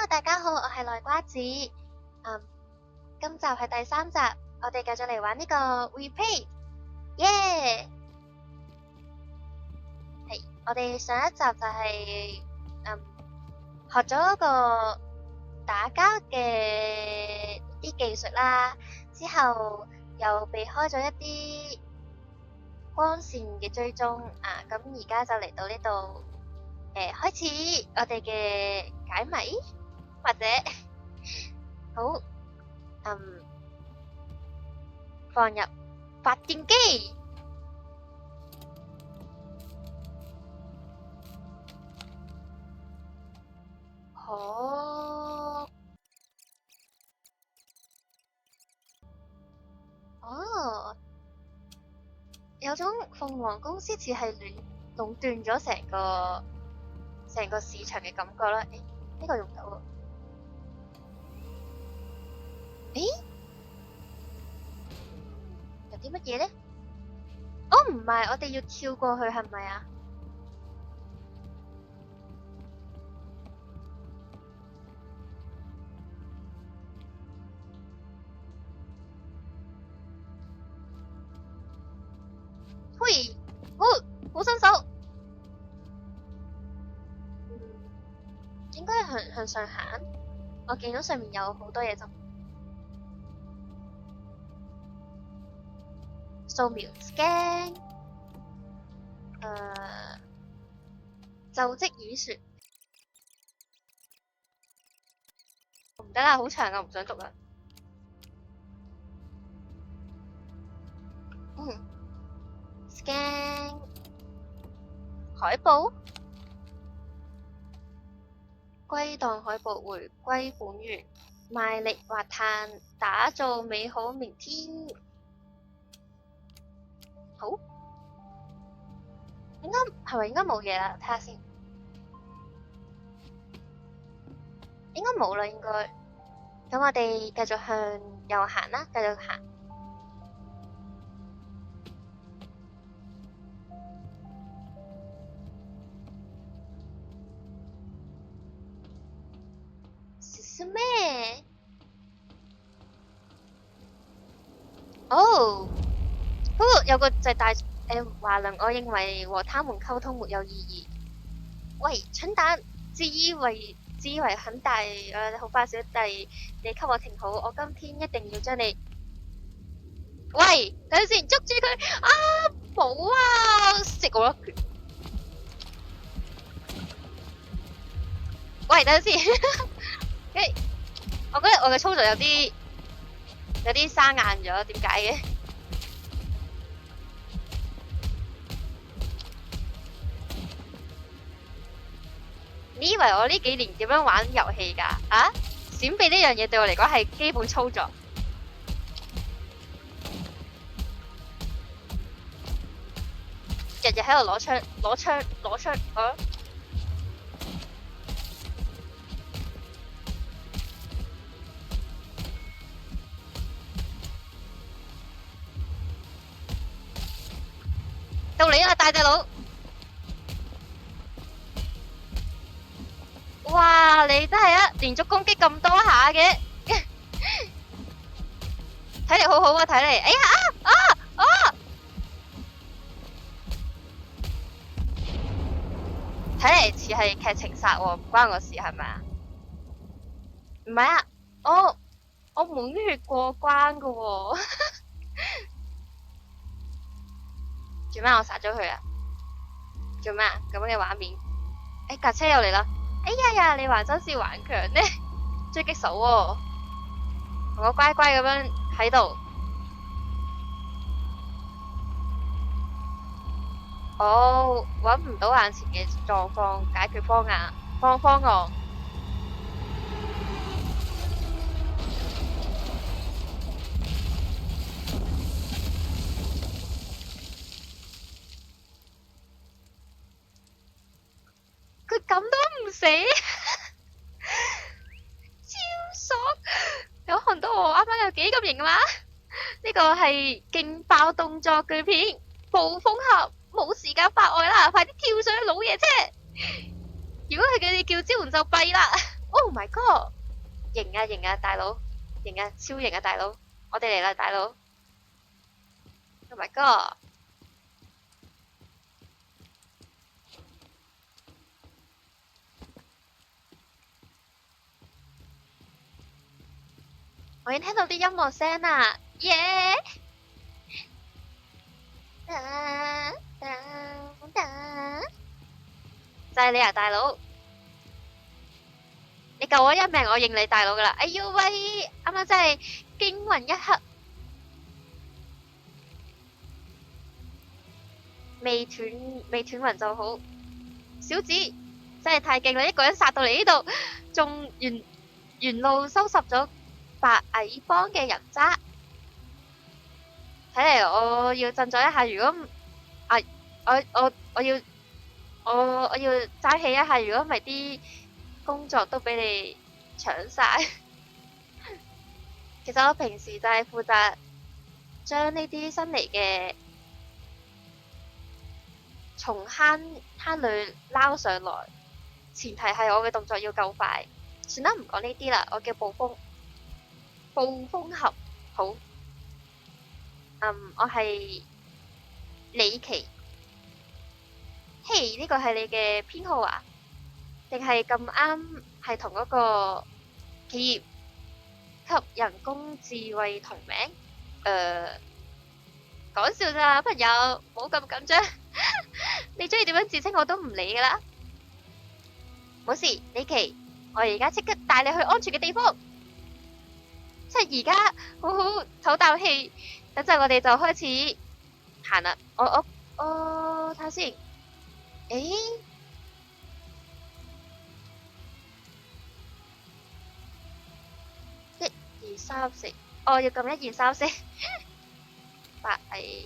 大家好，我係內瓜子。今集係第3集，我哋繼續嚟玩呢個 replay，耶！係，我哋上一集就係學咗一個打交嘅啲技術啦，之後又避開咗一啲光線嘅追蹤啊，咁而家就嚟到呢度，開始我哋嘅解謎，或者好放入發電機。有種鳳凰公司似係壟斷咗成個市場嘅感覺啦。呢個用到喎。有啲乜嘢呢？哦，唔係，我哋要跳過去係咪啊？嘿，好新手。應該向上行。我見到上面有好多嘢執。掃描 scan，就職議說。唔得啦，好長啊，唔想讀啦。scan 海報，歸檔海報，回歸本源，賣力挖炭，打造美好明天。好，係咪應該冇嘢啦？睇下先，應該冇啦，應該。咁我哋繼續向右行啦，繼續行。是咩？哦。有個就大華倫，我認為和他們溝通沒有意義。喂，蠢蛋，自以為很大，好花小弟，你給我停好，我今天一定要將你。喂，等陣先，捉住佢啊！冇啊，食我一拳。喂，等陣先，我覺得我嘅操作有啲生硬咗，點解嘅？你以為我呢幾年點樣玩遊戲㗎？啊？閃避呢樣嘢對我嚟講係基本操作。日日喺度攞槍，到你啦，大隻佬！哇！你真係連續攻擊咁多下嘅，睇嚟好好啊！睇嚟，哎呀睇嚟似係劇情殺喎，唔關我事係咪啊？唔係啊，我滿血過關噶喎，做咩我殺咗佢啊？做咩啊？咁樣嘅畫面，架車又嚟啦！哎呀，你還真是頑強呢，狙擊手喎，同我乖乖咁樣喺度。搵唔到眼前嘅狀況，解決方案。佢咁都唔死，超爽！有看到我啱啱有幾咁型嘛？呢個係勁爆動作巨片，暴風俠，冇時間發愛啦，快啲跳上去老爺車！如果佢哋叫招喚就弊啦！哦， ！Oh my god！型啊型啊，大佬，型啊超型啊，大佬，我哋嚟啦，大佬！Oh my god！我已經聽到啲音樂聲啦，耶！噠噠噠，就係你啊，大佬！你救我一命，我認你大佬噶啦！哎呦喂，啱啱真係驚魂一刻，未斷魂就好。小子真係太勁啦，一個人殺到嚟呢度，仲沿路收拾咗白蟻幫嘅人渣。睇嚟我要振作一下，如果啊，我要爭氣一下，如果唔係啲工作都俾你搶晒。其實我平時就係負責將呢啲新嚟嘅從坑裏撈上來，前提係我嘅動作要夠快。算啦，唔講呢啲啦，我叫暴風俠。好，我係李奇。嘿，呢個係你嘅編號啊？定係咁啱係同嗰個企業給人工智慧同名？講笑咋，朋友，冇咁緊張。你中意點樣自稱我都唔理噶啦。冇事，李奇，我而家即刻帶你去安全嘅地方。即係而家好好唞啖氣，等陣我哋就開始行啦。我睇下先。誒，一二三四，要撳一二三四。白蟻，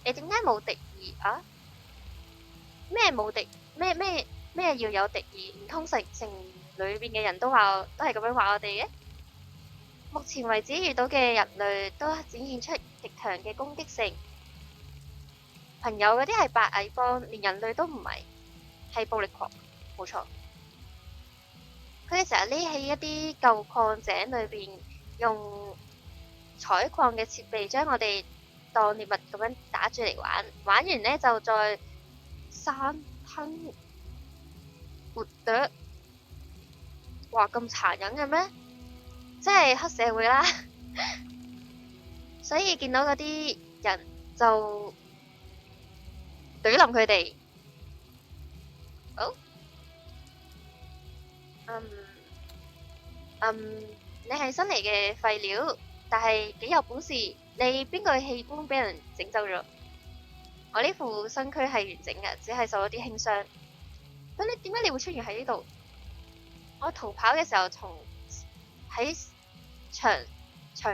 你點解冇敵意啊？咩冇敵？咩要有敵意？唔通城裏邊嘅人都係咁樣話我哋嘅？目前為止遇到嘅人類都展現出極強嘅攻擊性。朋友嗰啲係白蟻幫，連人類都唔係，係暴力狂，冇錯。佢哋成日匿喺一啲舊礦井裏邊，用採礦嘅設備將我哋當獵物咁樣打住嚟玩，玩完呢就再生吞活啄。哇，咁殘忍嘅咩？真係黑社會啦！所以見到嗰啲人就懟冧佢哋。好，你係新嚟嘅廢料，但係幾有本事。你邊個器官俾人整走咗？我呢副身軀係完整嘅，只係受咗啲輕傷。咁你點解你會出現喺呢度？我逃跑嘅時候從喺牆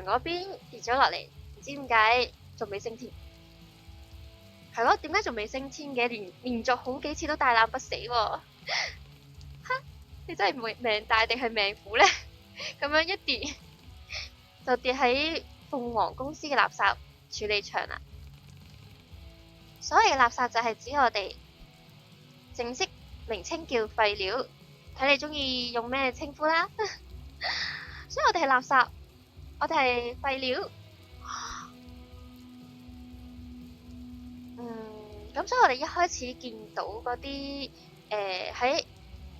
嗰邊跌咗落嚟，唔知點解仲未升天。係咯，點解仲未升天嘅？連續好幾次都大難不死喎。哈！你真係命大定係命苦呢？咁樣一跌就跌喺鳳凰公司嘅垃圾處理場啦。所謂嘅垃圾就係指我哋，正式名稱叫廢料，睇你中意用咩稱呼啦。所以我哋係垃圾，我哋係廢料。咁所以我哋一開始見到嗰啲喺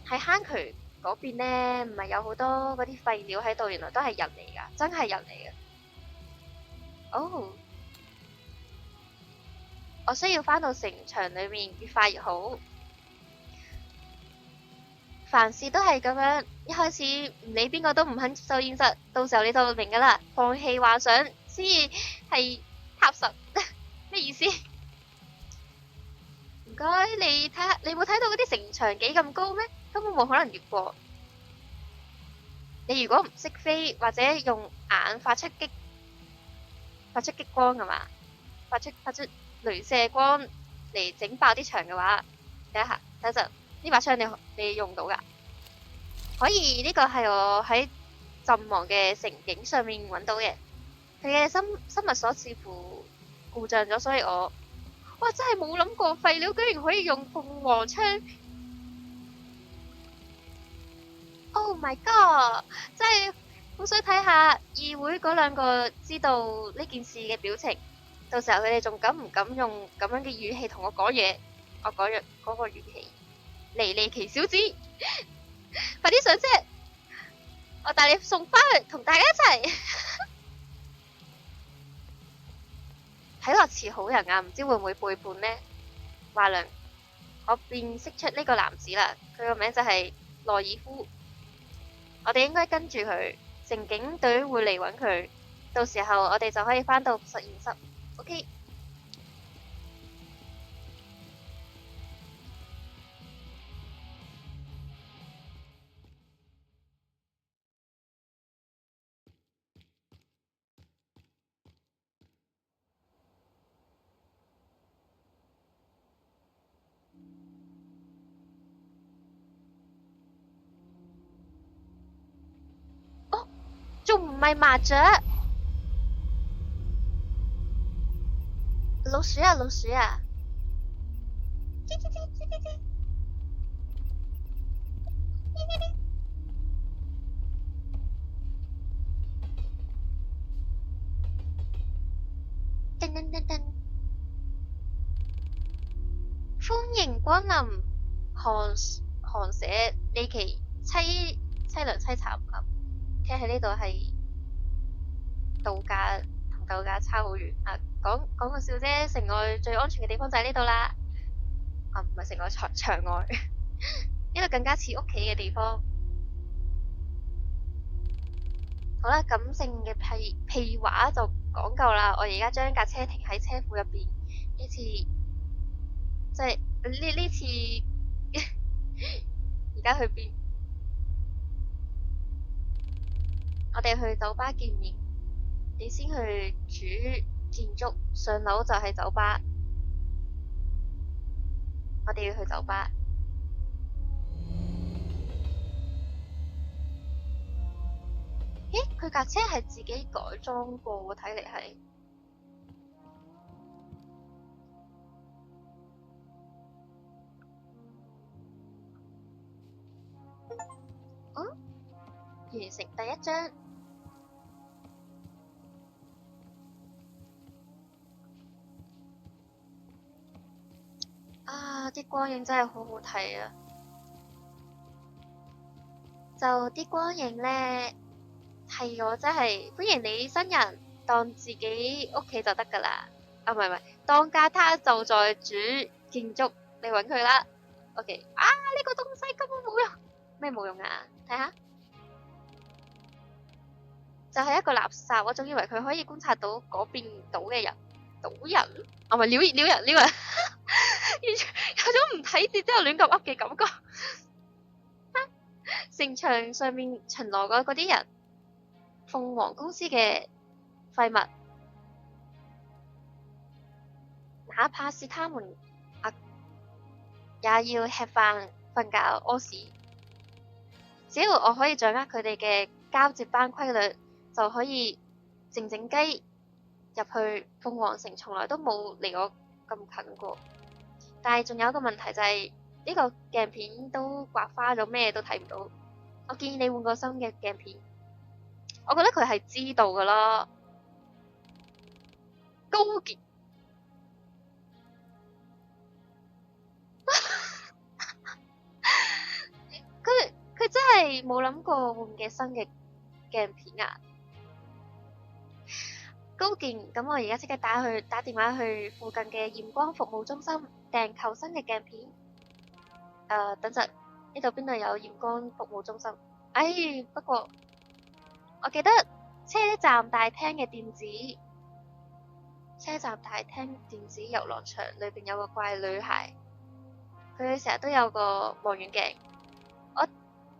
坑渠嗰邊呢，唔係有好多嗰啲廢料喺度，原來都係人嚟㗎，真係人嚟嘅。我需要返到城牆裏面，越快越好。凡事都係咁樣，一開始唔理邊個都唔肯接受現實，到時候你就明㗎啦。放棄幻想先至係踏實。咩意思？唔該，你睇下，你冇睇到嗰啲城牆幾咁高咩？根本冇可能越過。你如果唔識飛，或者用眼發出激光㗎嘛，發出鐳射光嚟整爆啲牆嘅話，睇下等陣呢把槍你用到㗎？可以，呢個係我喺陣亡嘅城景上面揾到嘅。佢嘅生物鎖似乎故障咗，所以哇！真係冇諗過廢料居然可以用鳳凰槍。Oh my god！真係好想睇下議會嗰兩個知道呢件事嘅表情，到時候佢哋仲敢唔敢用咁樣嘅語氣同我講嘢？我講咗嗰個語氣，離奇小子，快啲上車，我帶你送翻去同大家一齊。睇落似好人啊，唔知會唔會背叛呢？華良，我辨識出呢個男子啦，佢個名就係羅爾夫。我哋應該跟住佢，城警隊會嚟揾佢，到時候我哋就可以返到實驗室。OK。哦，仲唔係麻雀？老鼠啊，老鼠啊！吱吱吱吱吱吱噔噔噔噔，歡迎光臨寒舍呢期凄涼凄慘啊！聽起呢度係度假，同度假差好遠啊！講個笑啫，城外最安全嘅地方就喺呢度啦。啊，唔係城外牆外，呢度更加似屋企嘅地方。好啦，感性嘅屁話就講夠啦。我而家將架車停喺車庫入邊。呢次即係呢次，而家去邊？我哋去酒吧見面。你先去主建築，上樓就係酒吧。我哋要去酒吧。咦？佢架車係自己改裝過喎，睇嚟係。嗯，完成第一章。啊！啲光影真係好好睇啊！就啲光影呢，係我真係歡迎你新人，當自己屋企就得㗎啦。啊，唔係唔係，當家他就在主建築，你揾佢啦。OK。啊！呢個東西根本冇用，咩冇用啊？睇下，就係一個垃圾。我仲以為佢可以觀察到嗰邊島嘅人，島人，啊唔係鳥人，完全有種唔睇字之後亂咁噏嘅感覺。城牆上面巡邏嘅嗰啲人，鳳凰公司嘅廢物，哪怕是他們也要吃飯、瞓覺、屙屎。只要我可以掌握佢哋嘅交接班規律，就可以靜靜雞入去鳳凰城，從來都冇離我咁近過。但係仲有一個問題就係呢個鏡片都刮花咗，咩都睇唔到。我建議你換個新嘅鏡片。我覺得佢係知道㗎咯。高傑，佢真係冇諗過換嘅新嘅鏡片啊！高健，咁我而家即刻打電話去附近嘅驗光服務中心訂購新嘅鏡片。等陣，呢度邊度有驗光服務中心？不過我記得車站大廳電子遊樂場裏邊有個怪女孩，佢成日都有個望遠鏡。我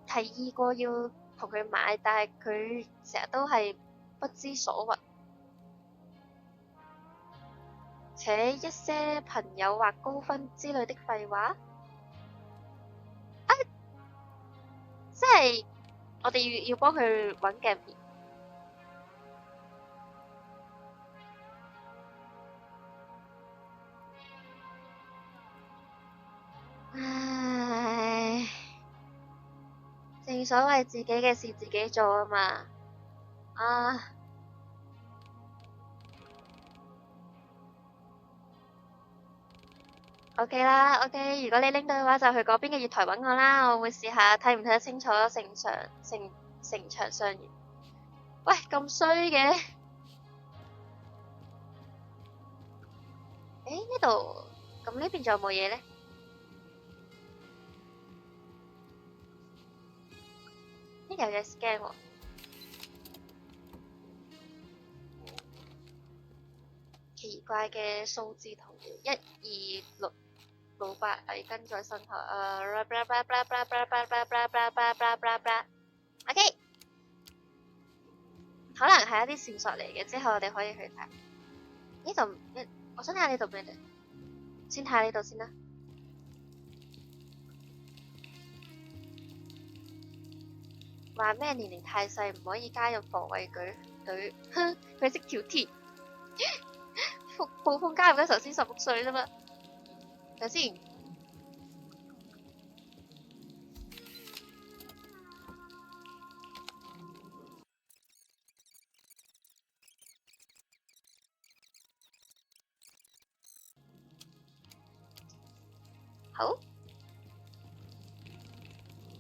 提議過要同佢買，但係佢成日都係不知所云。且一些朋友或高分之類的廢話，即係我哋要幫佢揾鏡片。唉，正正所謂自己嘅事自己做啊嘛。啊，OK 啦，OK。如果你拎到嘅話，就去嗰邊嘅月台揾我啦。我會試下睇唔睇得清楚城牆上。喂，咁衰嘅。誒呢度，咁呢邊仲有冇嘢呢？呢有嘢 scan 喎。奇怪嘅數字同1268危跟在身後。OK， 可能係一啲線索嚟嘅，之後我哋可以去睇。呢度，我想睇下呢度咩嚟，先睇下呢度先啦。話咩年齡太細唔可以加入防衛隊，哼，佢識條鐵。暴風加入嗰時候先16歲啫嘛，睇先。好，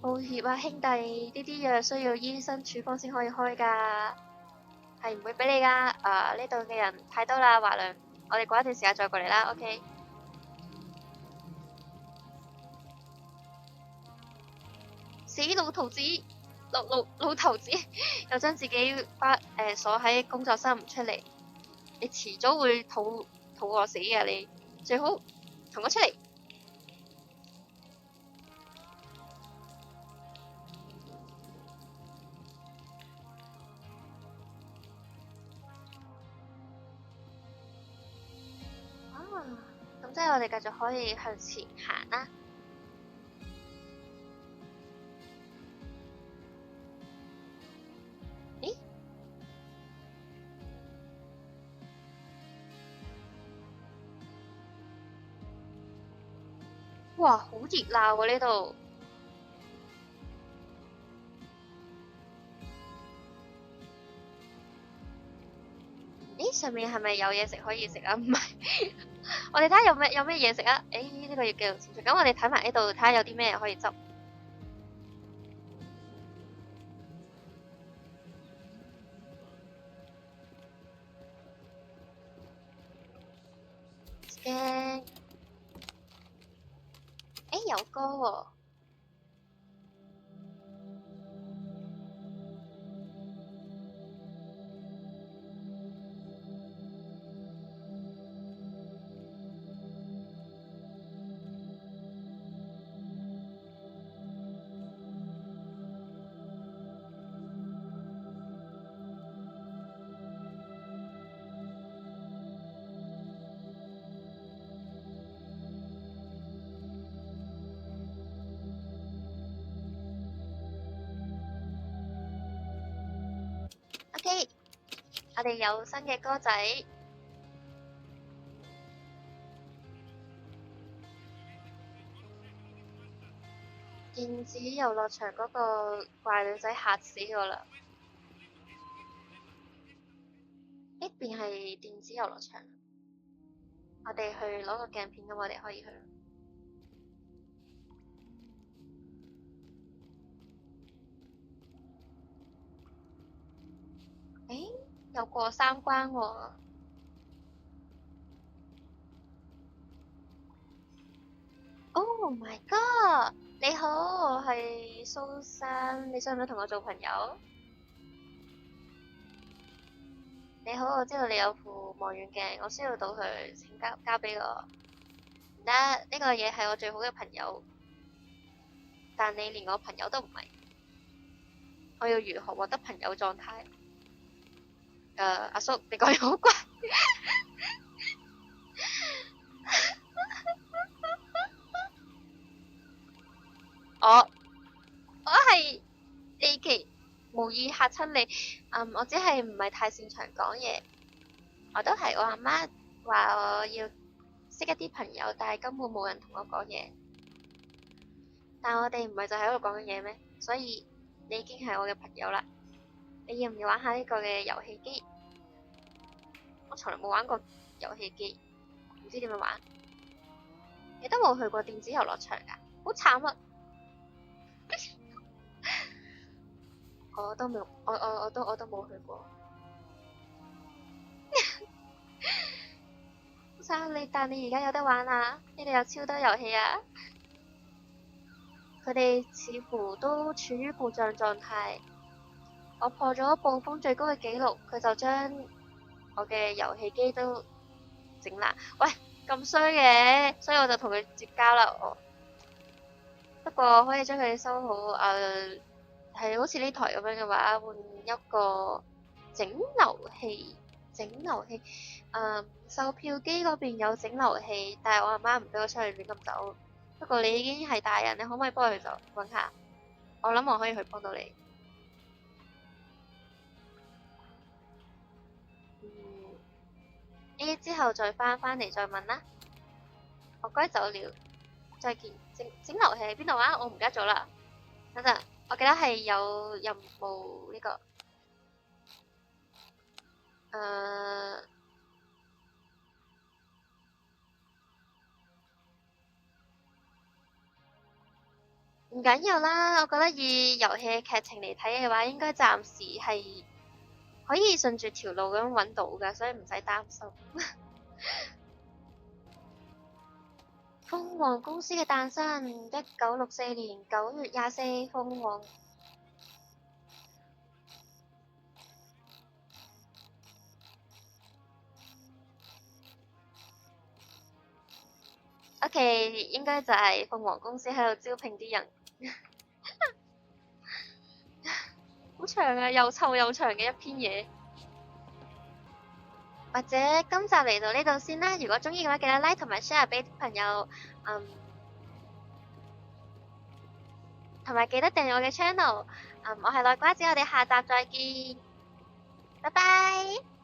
抱歉啊兄弟，呢啲藥需要醫生處方先可以開㗎，係唔會俾你㗎。呢度嘅人太多啦，華良，我哋過一段時間再過嚟啦，OK。死老頭子，老頭子，又將自己鎖喺工作室唔出嚟，你遲早會肚餓死啊！你最好同我出嚟。咁即係我哋繼續可以向前行啦。咦？哇，好熱鬧喎呢度。咦，上面係咪有嘢食可以食啊？唔係，我哋睇下有咩嘢食啊？呢個要繼續前進。咁我哋睇埋呢度，睇下有啲咩可以執。嘅，有歌喎。OK，我哋有新嘅歌仔。電子遊樂場嗰個怪女仔嚇死我啦！呢邊係電子遊樂場，我哋去攞個鏡片，咁我哋可以去。有過3關喎。Oh my god！你好，我係蘇珊，你想唔想同我做朋友？你好，我知道你有副望遠鏡，我需要到佢，請交俾我。唔得，呢個嘢係我最好嘅朋友，但你連我朋友都唔係，我要如何獲得朋友狀態？阿叔，你講嘢好怪。我係地奇，無意嚇親你。我只係唔係太擅長講嘢。我都係我阿媽話我要識一啲朋友，但係根本冇人同我講嘢。但我哋唔係就喺度講緊嘢咩？所以你已經係我嘅朋友啦。你要唔要玩下呢個嘅遊戲機？我從來冇玩過遊戲機，唔知點樣玩。你都冇去過電子遊樂場㗎，好慘啊！我都冇，我都冇去過。但你而家有得玩啊！你哋有超多遊戲啊！佢哋似乎都處於故障狀態。我破咗暴風最高嘅紀錄，佢就將我嘅遊戲機都整爛。喂，咁衰嘅，所以我就同佢絕交啦。不過可以將佢收好。係好似呢台咁樣嘅話，換一個整流器。售票機嗰邊有整流器，但係我阿媽唔俾我出去亂咁走。不過你已經係大人，你可唔可以幫佢走揾下？我諗我可以去幫到你。呢之後再返嚟再問啦。我該走了，再見。整流器喺邊度啊？我唔記得咗啦。等陣，我記得係有任務呢個。唔緊要啦，我覺得以遊戲嘅劇情嚟睇嘅話，應該暫時係可以順住條路咁揾到㗎，所以唔使擔心。鳳凰公司嘅誕生，1964年9月24，鳳凰。OK，應該就係鳳凰公司喺度招聘啲人。好長啊，又臭又長嘅一篇嘢。或者今集嚟到呢度先啦，如果鍾意嘅話，記得 like 同埋 share 俾朋友，同埋記得訂閱我嘅 channel。我係內瓜子，我哋下集再見，拜拜。